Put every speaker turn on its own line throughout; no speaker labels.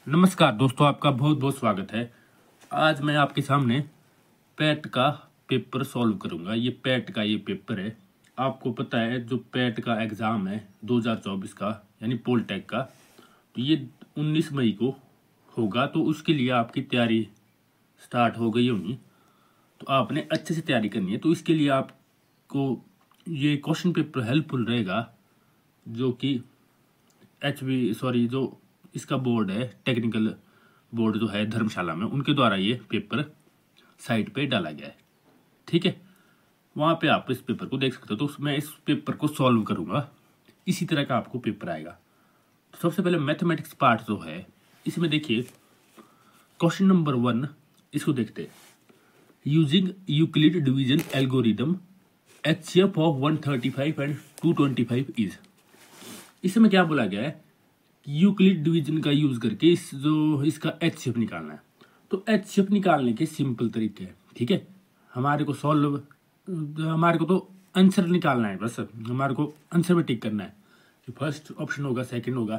नमस्कार दोस्तों, आपका बहुत बहुत स्वागत है। आज मैं आपके सामने पैट का पेपर सॉल्व करूंगा। ये पैट का ये पेपर है। आपको पता है जो पैट का एग्ज़ाम है 2024 का, यानी पोलटेक का, तो ये 19 मई को होगा। तो उसके लिए आपकी तैयारी स्टार्ट हो गई होगी, तो आपने अच्छे से तैयारी करनी है। तो इसके लिए आपको ये क्वेश्चन पेपर हेल्पफुल रहेगा, जो कि जो इसका बोर्ड है, टेक्निकल बोर्ड जो है धर्मशाला में, उनके द्वारा ये पेपर साइट पे डाला गया है। ठीक है, वहाँ पे आप इस पेपर को देख सकते हो। तो मैं इस पेपर को सॉल्व करूँगा, इसी तरह का आपको पेपर आएगा। तो सबसे पहले मैथमेटिक्स पार्ट जो है, इसमें देखिए क्वेश्चन नंबर 1, इसको देखते हैं। Using Euclid division algorithm HCF of 135 and 225 is. इसमें क्या बोला गया है, यूक्लिड डिवीजन का यूज करके इसका HCF निकालना है। तो HCF निकालने के सिंपल तरीके हैं। ठीक है, हमारे को तो आंसर निकालना है, बस हमारे को आंसर में टिक करना है। जो फर्स्ट ऑप्शन होगा, सेकंड होगा,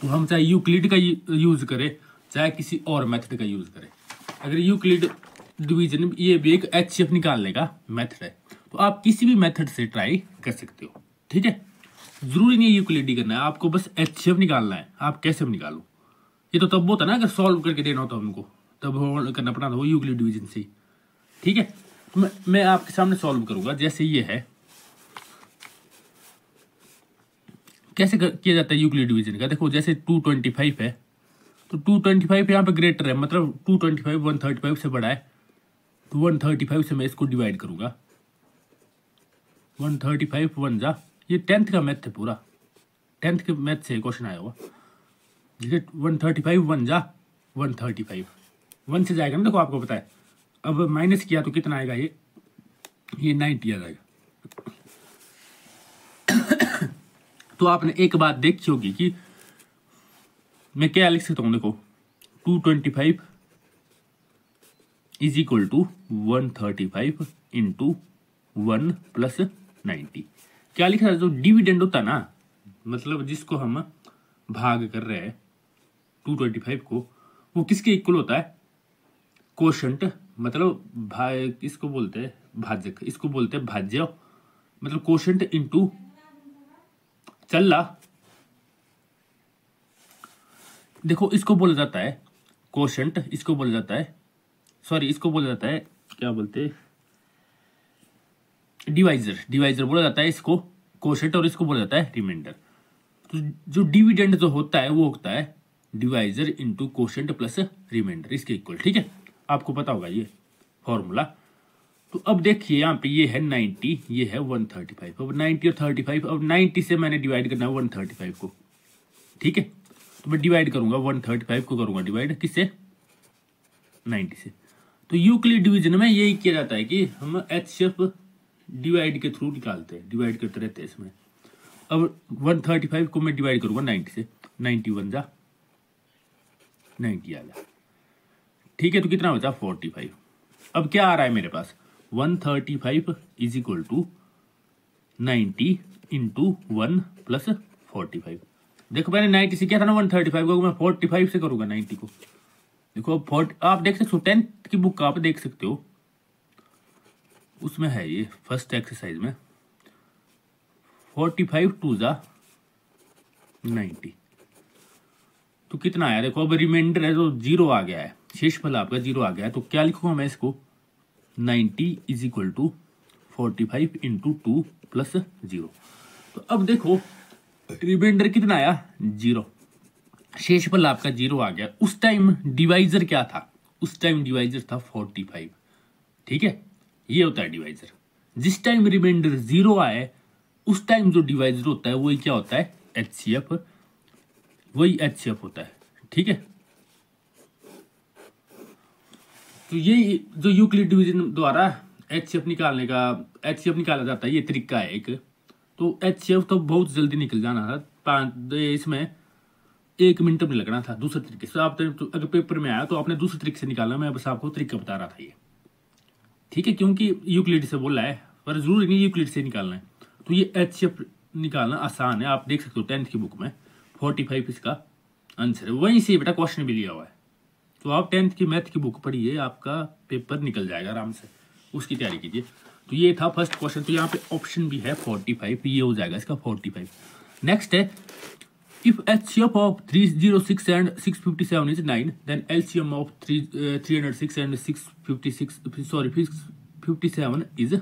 तो हम चाहे यूक्लिड का यूज करें, चाहे किसी और मेथड का यूज करें। अगर यूक्लिड डिवीजन ये भी एक HCF निकालने का मेथड है, तो आप किसी भी मेथड से ट्राई कर सकते हो। ठीक है, जरूरी नहीं है यूक्लिड ही करना है, आपको बस HCF निकालना है। आप कैसे भी निकालो, ये तो तब होता ना अगर सॉल्व करके देना होता हमको, तब करना पड़ता वो यूक्लिड डिवीजन से। ठीक है, तो मैं आपके सामने सॉल्व करूंगा। जैसे ये है, कैसे किया जाता है यूक्लिड डिवीजन का। देखो जैसे 225 है, तो 225 यहाँ पे ग्रेटर है, मतलब 225 135 से बड़ा है। तो 135 से मैं इसको डिवाइड करूंगा। 135 1 जा, ये 10th का मैथ है पूरा, 10th के मैथ से क्वेश्चन आया हुआ। जैसे 135 1 जा 135, 1 से जाएगा ना, देखो आपको पता है। अब माइनस किया तो कितना आएगा, ये 90 आ जाएगा। तो आपने एक बात देखी होगी कि मैं क्या लिख सकता हूँ। देखो 225 is equal to 135 into 1 plus 90। क्या लिखा है, जो डिविडेंड होता है ना, मतलब जिसको हम भाग कर रहे हैं 225 को, वो किसके इक्वल होता है, कोशंट, मतलब इसको बोलते हैं भाजक, इसको बोलते हैं भाज्य, मतलब कोशंट इंटू चल्ला। देखो इसको बोला जाता है कोशंट, इसको बोला जाता है, इसको बोला जाता है, क्या बोलते हैं, डिवाइजर बोला जाता है इसको कोशेंट, और इसको बोला जाता है रिमाइंडर। तो जो डिविडेंड जो होता है वो होता है divisor into quotient plus remainder, इसके इक्वल। ठीक है, आपको पता होगा ये फॉर्मूला। तो अब देखिए यहाँ पे ये है 90, ये है 135। अब 90 और 35, अब 90 से मैंने डिवाइड करना है 135 को। ठीक है, तो मैं डिवाइड करूंगा 135 को, करूंगा डिवाइड किससे, 90 से। तो यूक्लिड डिवीजन में यही किया जाता है कि हम HCF डिवाइड के थ्रू निकालते हैं, डिवाइड करते रहते हैं इसमें। अब 135 को मैं डिवाइड करूंगा 90 से, 91 जा 90 आ जा। ठीक है, तो कितना बचा 45। अब क्या आ रहा है मेरे पास, 135 is equal to 90 into 1 plus 45। देखो मैंने 90 से किया था ना 135 को, मैं 45 से करूंगा 90 को। देखो आप देख सकते हो 10th की बुक आप देख सकते हो, उसमें है ये फर्स्ट एक्सरसाइज में 45 2 जा 90। तो कितना आया, देखो अब रिमाइंडर है जो 0 आ गया है, शेषफल आपका 0 आ गया है। तो क्या लिखूंगा मैं इसको, 90 is equal to 45 into 2 plus 0। तो अब देखो रिमाइंडर कितना आया, 0, शेषफल आपका 0 आ गया। उस टाइम डिवाइजर क्या था, उस टाइम डिवाइजर था 45। ठीक है, ये होता है डिवाइजर। जिस टाइम रिमाइंडर 0 आए, उस टाइम जो डिवाइजर होता है वही क्या होता है, HCF, वही HCF होता है। ठीक है, तो ये जो यूक्लिड डिवीजन द्वारा HCF निकाला जाता है, ये तरीका है एक। तो HCF तो बहुत जल्दी निकल जाना था, इसमें 1 मिनट में लगना था। दूसरे तरीके से आपने तो अगर पेपर में आया तो आपने दूसरे तरीके से निकालना, मैं बस आपको तरीका बता रहा था ये। ठीक है, क्योंकि यूक्लिड से बोला है, पर जरूरी नहीं यूक्लिड से निकालना है। तो ये HCF निकालना आसान है, आप देख सकते हो 10th की बुक में 45 इसका आंसर है। वहीं से बेटा क्वेश्चन भी लिया हुआ है, तो आप 10th की मैथ की बुक पढ़िए, आपका पेपर निकल जाएगा आराम से, उसकी तैयारी कीजिए। तो ये था फर्स्ट क्वेश्चन। तो यहाँ पे ऑप्शन भी है 45, ये हो जाएगा इसका 45। नेक्स्ट है if HCF of 306 and 657 is 9 then LCM of 306 and 57 is,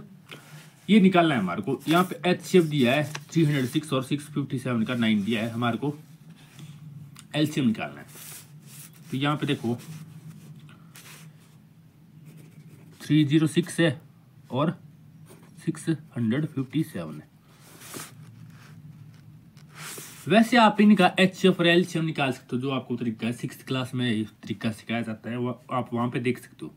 ये निकालना है हमारे को। यहाँ पे HCF दिया है 306 और 657 का 9 दिया है, हमारे को LCM निकालना है। तो यहाँ पे देखो 306 है और 657 है। वैसे आप इनका HCF और LCM निकाल सकते हो, जो आपको तरीका है 6th क्लास में इस तरीका सिखाया जाता है, वो आप वहां पे देख सकते हो।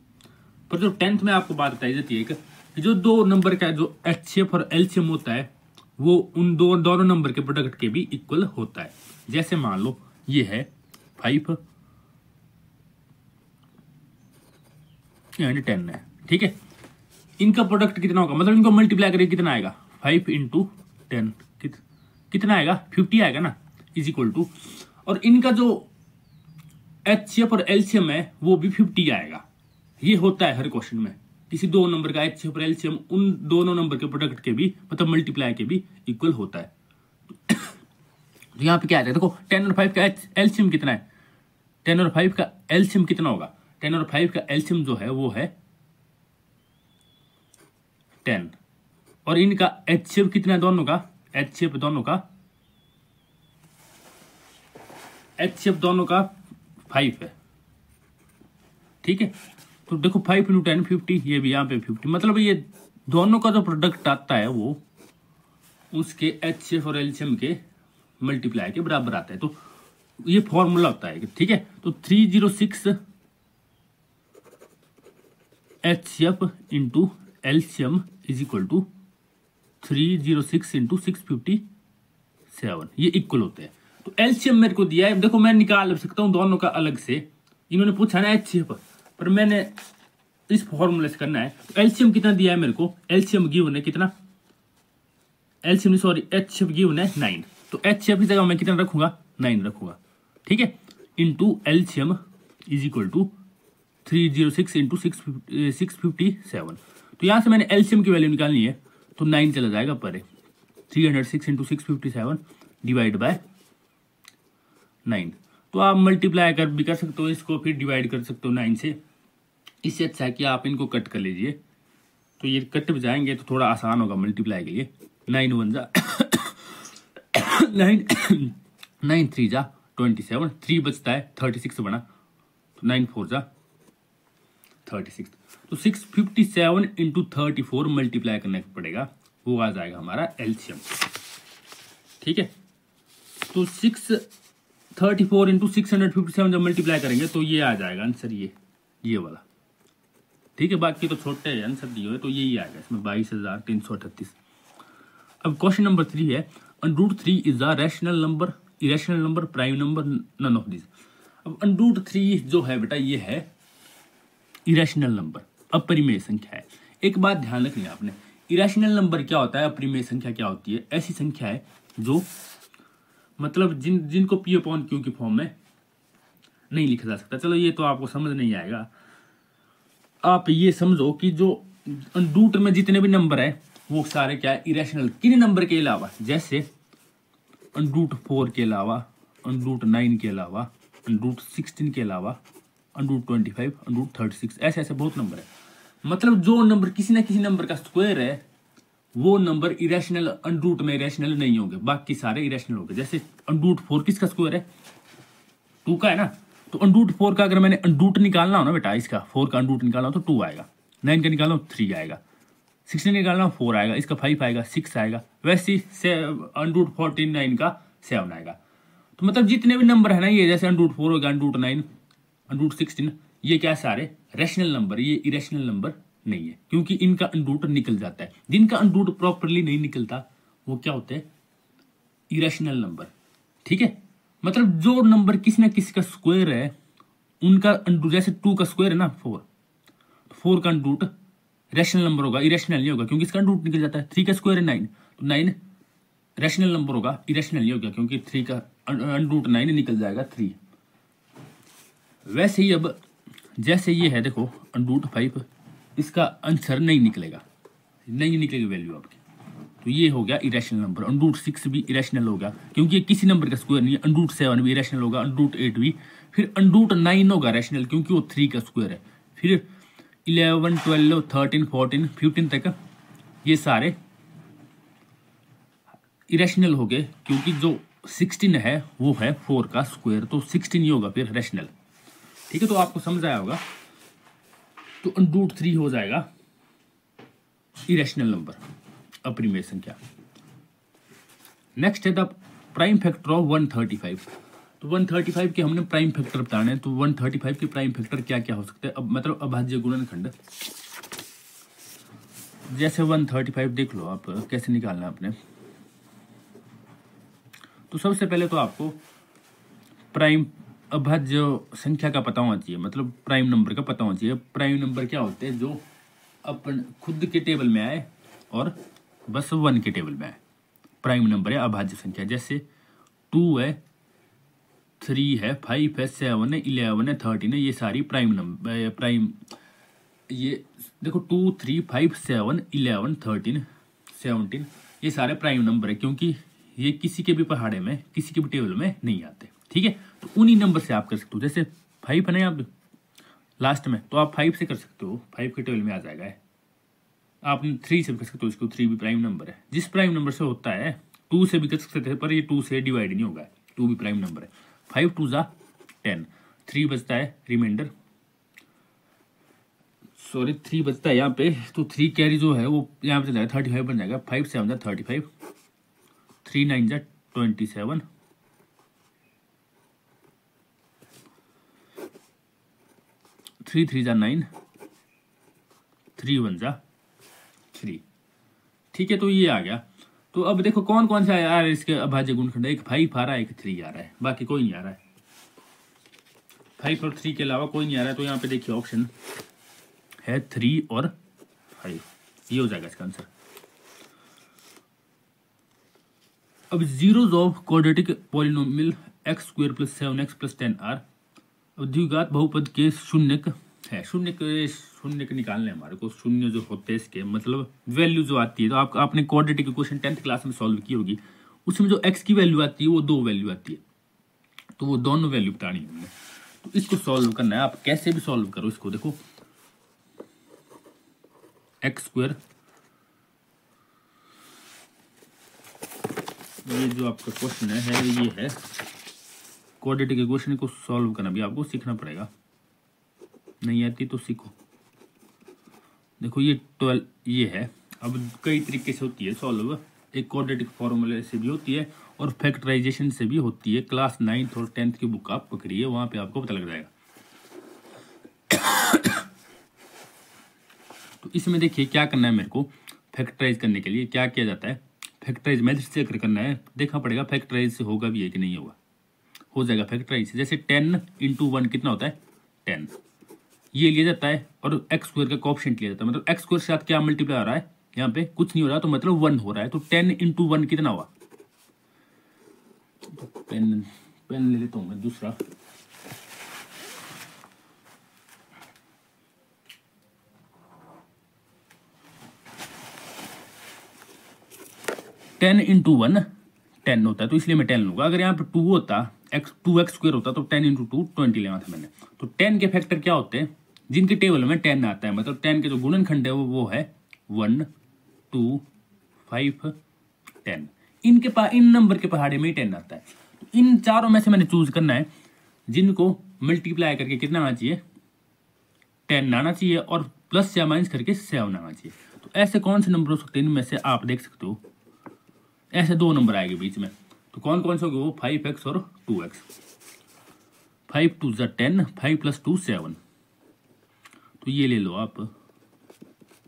पर जो 10th में आपको बात बताई जाती है कि जो 2 नंबर का जो HCF और LCM होता है वो उन दोनों नंबर के प्रोडक्ट के भी इक्वल होता है। जैसे मान लो ये है 5 एंड 10 है, ठीक है। इनका प्रोडक्ट कितना होगा, मतलब इनको मल्टीप्लाई करके कितना आएगा, 5 × 10 कितना आएगा, 50 आएगा ना, इज इक्वल टू, और इनका जो HCF और LCM है वो भी 50 आएगा। ये होता है हर क्वेश्चन में, किसी 2 नंबर का HCF और LCM उन दोनों नंबर के प्रोडक्ट के भी, मतलब मल्टीप्लाई के भी इक्वल होता है। तो यहाँ पे क्या है, देखो 10 और 5 का LCM कितना है, 10 और 5 का LCM कितना होगा, 10 और 5 का LCM जो है वो है 10, और इनका HCF कितना है दोनों का, HCF दोनों का 5 है, ठीक है। तो देखो 5 × 10 50, ये भी यहाँ पे 50, मतलब ये दोनों का जो प्रोडक्ट आता है वो उसके HCF और LCM के मल्टीप्लाई के बराबर आता है। तो ये फॉर्मूला होता है, ठीक है। तो 306 HCF × LCM is equal to 306 × 657, ये इक्वल होते हैं। तो LCM मेरे को दिया है, देखो मैं निकाल सकता हूँ दोनों का अलग से, इन्होंने पूछा ना HCF पर मैंने इस फॉर्मूले से करना है। तो LCM कितना दिया है मेरे को, LCM गिवन है कितना, HCF गिवन है 9, तो HCF की जगह मैं कितना रखूंगा, 9 रखूंगा, ठीक है, into LCM is equal to 306 × 657। तो यहां से मैंने LCM की वैल्यू निकालनी है, तो 9 चला जाएगा परे, 306 × 657 डिवाइड बाय 9। तो आप मल्टीप्लाई कर भी कर सकते हो इसको, फिर डिवाइड कर सकते हो 9 से। इससे अच्छा है कि आप इनको कट कर लीजिए, तो ये कट भी जाएंगे तो थोड़ा आसान होगा मल्टीप्लाई के लिए। 9 1 जा 9 3 जा 27, 3 बचता है 36 बना, तो 9 4 जा 36। तो 657 × 34 मल्टीप्लाई करना पड़ेगा, वो आ जाएगा हमारा LCM, ठीक है। तो 634 × 657 जब मल्टीप्लाई करेंगे तो ये आ जाएगा आंसर, ये वाला, ठीक है। बाकी तो छोटे आंसर दिए हुए, तो यही आएगा इसमें 22,338। अब क्वेश्चन नंबर 3 है √3 is a rational number, irrational number, prime number, none of this. अब √3 जो है बेटा ये है इरेशनल नंबर, अपरिमेय संख्या है। एक बात ध्यान रखनी है आपने, इरेशनल नंबर क्या होता है, अपरिमेय संख्या क्या होती है, ऐसी संख्या है जो मतलब जिनको P/Q की फॉर्म में नहीं लिखा जा सकता। चलो ये तो आपको समझ नहीं आएगा, आप ये समझो कि जो रूट में जितने भी नंबर है वो सारे क्या है, इरेशनल, किन नंबर के अलावा, जैसे √4 के अलावा, √9 के अलावा, √16 के अलावा, √25, √36, ऐसे बहुत नंबर है। मतलब जो नंबर किसी ना किसी नंबर का स्क्वायर है वो नंबर इरेशनल, √, में इरेशनल नहीं होंगे, बाकी सारे इरेशनल होंगे। जैसे √4 किसका स्क्वायर है, 2 का है ना, तो √4 का अगर मैंने √ निकालना हो ना बेटा, इसका 4 का √ निकालना हो तो 2 आएगा, 9 का निकालना हो 3 आएगा, 16 निकालना हो 4 आएगा, इसका 5 आएगा, 6 आएगा, वैसे √49 का 7 आएगा। तो मतलब जितने भी नंबर है ना ये, जैसे √4 होगा, √9, √16, ये क्या सारे रैशनल नंबर, ये इरेशनल नंबर नहीं है, क्योंकि इनका √ निकल जाता है। जिनका √ प्रॉपरली नहीं निकलता वो क्या होते हैं, इरेशनल नंबर, ठीक है। मतलब जो नंबर किसी ना किसी का स्क्वायर है उनका √ जैसे 2 का स्क्वायर है ना 4 का √ रैशनल नंबर होगा, इरेशनल नहीं होगा क्योंकि इसका √ निकल जाता है। 3 का स्क्वायर है 9, तो 9 रैशनल नंबर होगा, इरेशनल नहीं होगा क्योंकि 3 का √ 9 निकल जाएगा 3, वैसे ही अब जैसे ये है देखो √5, इसका आंसर नहीं निकलेगा, नहीं निकलेगी वैल्यू आपकी। तो ये हो गया इरेशनल नंबर। √6 भी इरेशनल होगा क्योंकि ये किसी नंबर का स्क्वायर नहीं है। √7 भी इरेशनल होगा, √8 भी, फिर √9 होगा रैशनल क्योंकि वो 3 का स्क्वायर है। फिर 11, 12, 13, 14, 15 तक ये सारे इरेशनल हो गए क्योंकि जो 16 है वो है 4 का स्क्वायर, तो 16 ही होगा फिर रैशनल। ठीक है, तो आपको समझ आया होगा। तो √3 हो जाएगा इरेशनल नंबर, अपरिमेय संख्या। नेक्स्ट है द प्राइम फैक्टर ऑफ 135। तो 135 के हमने प्राइम फैक्टर बताने हैं। तो 135 के प्राइम फैक्टर क्या क्या हो सकते हैं, अब मतलब अभाज्य गुणनखंड। जैसे 135 देख लो आप कैसे निकालना है आपने। तो सबसे पहले तो आपको प्राइम अभाज्य संख्या का पता होना चाहिए, मतलब प्राइम नंबर का पता होना चाहिए। प्राइम नंबर क्या होते हैं, जो अपन खुद के टेबल में आए और बस 1 के टेबल में आए, प्राइम नंबर है अभाज्य संख्या। जैसे 2 है, 3 है, 5 है, 7 है, 11 है, 13 है, ये सारी प्राइम नंबर, प्राइम ये देखो 2, 3, 5, 7, 11, 13, 17 ये सारे प्राइम नंबर है क्योंकि ये किसी के भी पहाड़े में, किसी के भी टेबल में नहीं आते। ठीक है, तो उन्हीं नंबर से आप कर सकते हो। जैसे 5 है ना यहाँ पे लास्ट में, तो आप 5 से कर सकते हो, 5 के टेबल में आ जाएगा। आप 3 से भी कर सकते हो इसको, 3 भी प्राइम नंबर है। जिस प्राइम नंबर से होता है 2 से भी कर सकते हैं, पर ये 2 से डिवाइड नहीं होगा, 2 भी प्राइम नंबर है। 5 2 जा 10, 3 बचता है रिमाइंडर, सॉरी 3 बचता है यहाँ पे, तो 3 कैरी जो है वो यहाँ पे चला जाएगा, 35 बन जाएगा। 5 7 जा 35, 3 9 जा 27, 3 3 जा 9, 3 1 जा 3। ठीक है, तो ये आ गया। तो अब देखो कौन कौन सा आ रहा है इसके अभाज्य गुणनखंड। एक 5 आ रहा है, एक 3 आ रहा है, बाकी कोई नहीं आ रहा है। 5 और 3 के अलावा कोई नहीं आ रहा है। तो यहाँ पे देखिए ऑप्शन है 3 और 5, ये हो जाएगा इसका आंसर। अब zeros of quadratic polynomial x² + 7x + 10r। अब द्विघात बहुपद के शून्यक है, शून्यक निकालने हमारे को। शून्य जो होते हैं इसके मतलब वैल्यू जो आती है, तो आपने क्वाड्रेटिक इक्वेशन 10th क्लास में सॉल्व की होगी, उसमें जो x की वैल्यू आती है वो 2 वैल्यू आती है, तो वो दोनों वैल्यू बतानी है हमने। तो इसको सॉल्व करना है, आप कैसे भी सॉल्व करो इसको। देखो x², ये जो आपका क्वेश्चन है ये है क्वाड्रेटिक इक्वेशन को सॉल्व करना भी आपको सीखना पड़ेगा, नहीं आती तो सीखो। देखो ये 12 ये है। अब कई तरीके से होती है सॉल्व, एक क्वाड्रेटिक फॉर्मूले से भी होती है और फैक्टराइजेशन से भी होती है। क्लास 9th और 10th की बुक आप पकड़िए, वहां पे आपको पता लग जाएगा। तो इसमें देखिए क्या करना है मेरे को, फैक्टराइज करने के लिए क्या किया जाता है, फैक्टराइज मेथड से अगर करना है, देखना पड़ेगा फैक्टराइज से होगा भी है कि नहीं होगा। हो जाएगा फैक्टराइज से। जैसे 10 × 1 कितना होता है 10, ये लिया जाता है और x² का कोएफिशिएंट लिया जाता है। मतलब x² के साथ क्या मल्टीप्लाई हो रहा है, यहाँ पे कुछ नहीं हो रहा, तो मतलब 1 हो रहा है। तो 10 × 1 कितना हुआ, तो पेन ले लेता हूँ मैं दूसरा। टेन इंटू 1 10 होता है, तो इसलिए मैं 10 लूंगा। अगर यहाँ पे 2 होता, 2x² होता, तो 10 × 2 20 लेना था मैंने। तो 10 के फैक्टर क्या होते हैं, जिनके टेबल में 10 आता है, मतलब 10 के जो गुणनखंड है वो है 1 2 5 10। इनके पास इन नंबर के पहाड़े में ही 10 आता है। तो इन चारों में से मैंने चूज करना है जिनको मल्टीप्लाई करके कितना आना चाहिए 10 आना चाहिए और प्लस या माइनस करके 7 आना चाहिए। तो ऐसे कौन से नंबर हो सकते हैं, इनमें से आप देख सकते हो ऐसे 2 नंबर आएंगे बीच में। तो कौन कौन से होंगे वो 5x और 2x। 5 2 = 10, 5 + 2 7। तो ये ले लो आप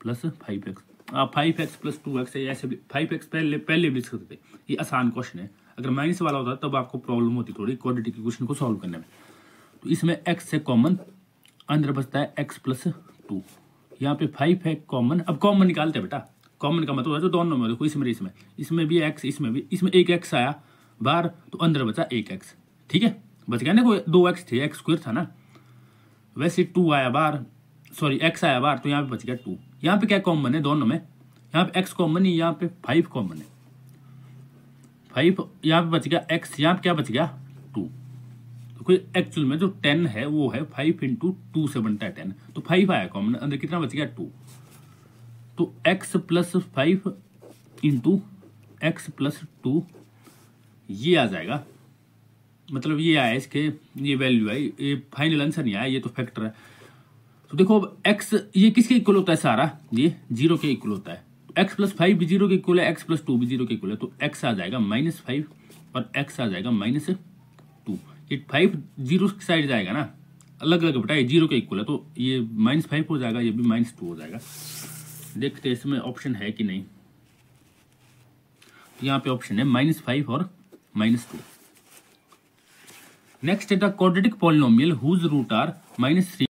प्लस 5x। आप 5x + 2x है, ऐसे भी 5x पहले भी लिख सकते। ये आसान क्वेश्चन है। अगर माइनस वाला होता तब आपको प्रॉब्लम होती थोड़ी क्वाड्रेटिक इक्वेशन को सॉल्व करने में। तो इसमें x से कॉमन, अंदर बचता है x + 2। यहाँ पे 5 है कॉमन। अब कॉमन निकालते हैं बेटा, कॉमन का मतलब है जो दोनों में, देखो इसमें भी x, इसमें भी, इसमें एक x आया बाहर, तो अंदर बचा एक x। ठीक है, बच गया ना, कोई 2x थे, x² था ना, वैसे 2 आया बाहर, सॉरी x आया बाहर, तो यहाँ पे बच गया 2। यहाँ पे क्या कॉमन है दोनों में, यहाँ पे x कॉमन है, यहाँ पे 5 कॉमन है, 5 यहाँ पे बच गया x, यहाँ पे क्या बच गया 2। तो कोई एक्चुअल में जो 10 है वो है 5 × 2 से बनता है 10, तो 5 आया कॉमन, अंदर कितना बच गया 2। तो x + 5 × x + 2 ये आ जाएगा, मतलब ये आया इसके, ये वैल्यू है, ये फाइनल आंसर नहीं आया, ये तो फैक्टर है। तो देखो अब x ये किसके इक्वल होता है, सारा ये 0 के इक्वल होता है। x + 5 भी 0 के इक्वल है, x + 2 भी 0 के इक्वल है, तो x आ जाएगा -5 और x आ जाएगा -2। ये 5 0 की साइड जाएगा ना, अलग अलग बेटा, ये 0 के इक्वल है, तो ये -5 हो जाएगा, ये भी -2 हो जाएगा। देखते हैं इसमें ऑप्शन है कि नहीं। यहाँ पे ऑप्शन है -5 और -2। नेक्स्ट है the quadratic polynomial whose root are -3